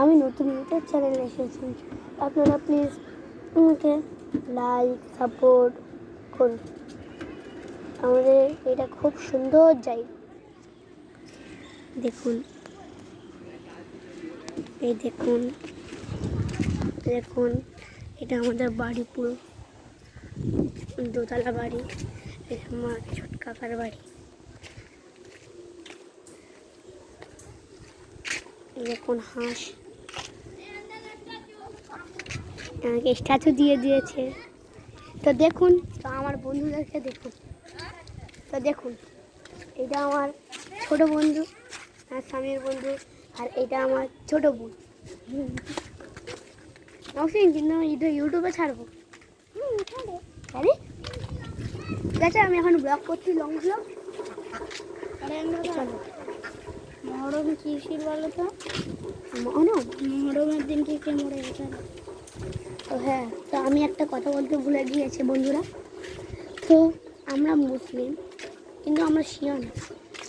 আমি নতুন ইউটিউব চ্যানেলে এসেছি, আপনারা প্লিজ আমাকে লাইক সাপোর্ট করুন। আমাদের এটা খুব সুন্দর জায়গা। দেখুন, এই দেখুন দেখুন এটা আমাদের বাড়ি, পুরো দোতলা বাড়ি। এটা আমার ছোট কাকার বাড়ি। দেখুন হাঁস, আমাকে স্ট্যাচু দিয়ে দিয়েছে। তো দেখুন, তো আমার বন্ধুদেরকে দেখুন। তো দেখুন, এটা আমার ছোট বন্ধু, আমার স্বামীর বন্ধু, আর এটা আমার ছোট বোন। অবশ্যই কিন্তু এটা ইউটিউবে ছাড়বো। আরে আচ্ছা, আমি এখন ব্লগ করছি, লং ব্লগ। চলো, মহরম কিসের বলো তো? মহরমের দিন কে মরে গেছে। তো হ্যাঁ, তো আমি একটা কথা বলতে ভুলে গিয়েছি বন্ধুরা। তো আমরা মুসলিম, কিন্তু আমরা শিয়া না।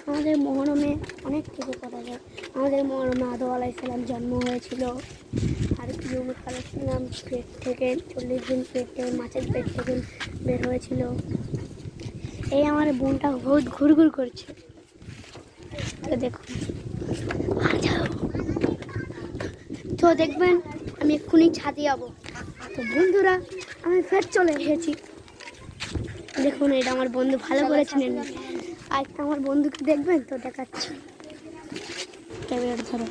আমাদের মহরমে অনেক কিছু করা যায়। আমাদের মহরমে আদম আলাইহিসসালাম জন্ম হয়েছিল, আর ইউনুস আলাইহিসসালাম পেট থেকে 40 দিন মাছের পেট থেকে বের হয়েছিল। এই আমার বোনটা বহুত ঘুরঘুর করছে। তো দেখুন, তো দেখবেন আমি এক্ষুনি ছাদে যাবো। তো বন্ধুরা, আমি ফের চলে এসেছি। দেখুন, এটা আমার বন্ধু ভালো করে চিনেন। আর আমার বন্ধুকে দেখবেন, তো দেখাচ্ছি, ক্যামেরা ধরো।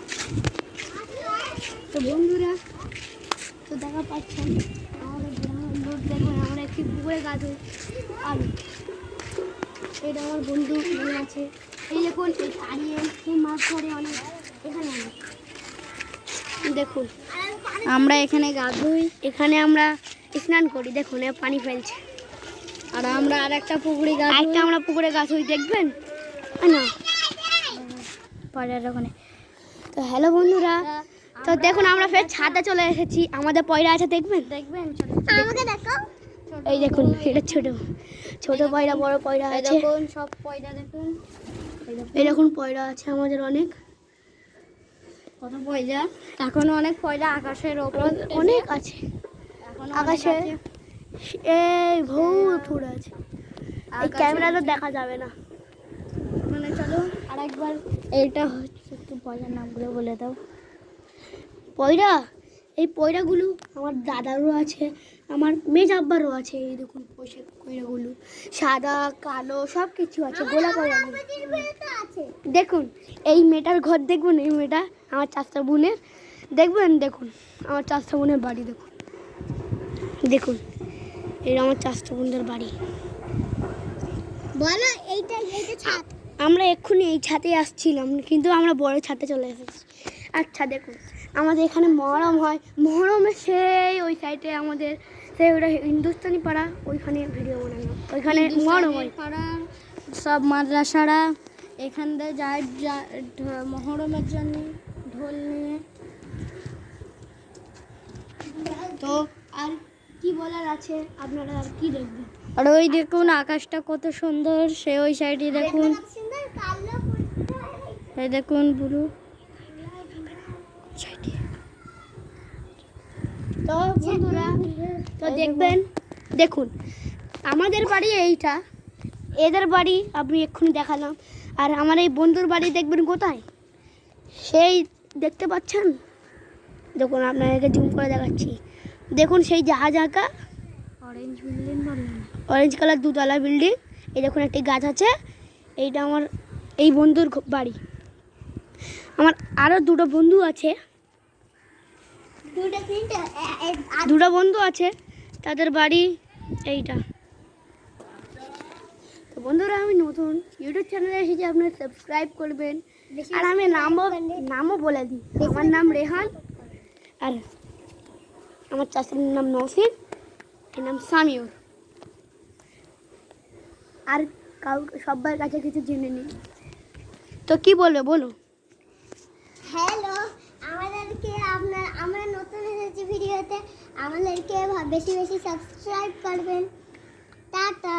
তো বন্ধুরা, তো দেখা পাচ্ছেন আমাদের গ্রামের লোক। দেখবেন আমরা একটি পুকুরে গা ধুই, আর এটা আমার বন্ধু মনে আছে। এই দেখুন, এই তাড়িয়ে এই মাছ ধরে অনেক এখানে অনেক। দেখুন, আমরা এখানে গা ধুই, এখানে আমরা স্নান করি। দেখুন, পানি ফেলছে। আর আমরা আরেকটা পুকুরে গা ধুই। একটা আমরা পুকুরে গাছ হই, দেখবেন না পয়লার ওখানে। তো হ্যালো বন্ধুরা, তো দেখুন আমরা ফের ছাদে চলে এসেছি। আমাদের পয়রা আছে, দেখবেন আমাকে দেখো। এই দেখুন, এটা ছোট ছোট পয়রা, বড় পয়রা আছে। দেখুন সব পয়দা দেখুন। এই দেখুন পয়রা আছে আমাদের অনেক। কত পয়দা, এখনো অনেক পয়দা আকাশের ওপর অনেক আছে। আকাশে এই বহুত উড়ে আছে। এই ক্যামেরাতে দেখা যাবে না। মানে চলো আরেকবার। এইটা হচ্ছে, একটু পয়দার নামগুলো বলে দাও। পয়রা, এই পয়রাগুলো আমার দাদারও আছে, আমার মেজ আব্বারও আছে। এই দেখুন পয়রাগুলো সাদা কালো সব কিছু আছে, গোলা পয়রা আছে। দেখুন এই মেয়েটার ঘর, দেখুন এই মেয়েটা আমার চাচা বোনের। দেখবেন, দেখুন আমার চাচা বোনের বাড়ি। দেখুন দেখুন এটা আমার চাচা বোনদের বাড়ি। বলো এইটা ছাদ। আমরা এক্ষুনি এই ছাদে আসছিলাম, কিন্তু আমরা বড় ছাদে চলে এসেছি। আচ্ছা দেখুন, আমাদের এখানে মহরম হয়। মহরমে সেই ওই সাইডে আমাদের সেই ওটা হিন্দুস্তানি পাড়া, ওইখানে ভিডিও বানানো, ওইখানে মহরম হয়। পাড়ার সব মাদ্রাসারা এখান দিয়ে যায় মহরমের জন্য ঢোল নিয়ে। তো আর কি বলার আছে, আপনারা আর কি দেখবেন? আর ওই দেখুন আকাশটা কত সুন্দর, সে ওই সাইডে দেখুন। এই দেখুন বুড়ো। তো বন্ধুরা, তো দেখবেন, দেখুন আমাদের বাড়ি এইটা, এদের বাড়ি আপনি এক্ষুনি দেখালাম। আর আমার এই বন্ধুর বাড়ি দেখবেন কোথায়, সেই দেখতে পাচ্ছেন। দেখুন আপনাদেরকে জুম করে দেখাচ্ছি। দেখুন সেই জাহাজ আঁকা অরেঞ্জ বিল্ডিং, অরেঞ্জ কালার দুতলা বিল্ডিং। এই দেখুন একটি গাছ আছে। এইটা আমার এই বন্ধুর বাড়ি। আমার আরও দুটো বন্ধু আছে, দুটো বন্ধু আছে, তাদের বাড়ি এইটা। তো বন্ধুরা, আমি নতুন ইউটিউব চ্যানেলে এসেছি, আপনারা সাবস্ক্রাইব করবেন। আর আমি নামও বলে দিই, আমার নাম রেহান, আর আমার চাচার নাম নওশিন, এর নাম সামিউর। আর সবার কাছে কিছু জেনে নিই। তো কি বলবে, বলো। হ্যালো, আমাদেরকে আমরা নতুন এসেছি ভিডিওতে, আমাদেরকে বেশি বেশি সাবস্ক্রাইব করবেন। টাটা।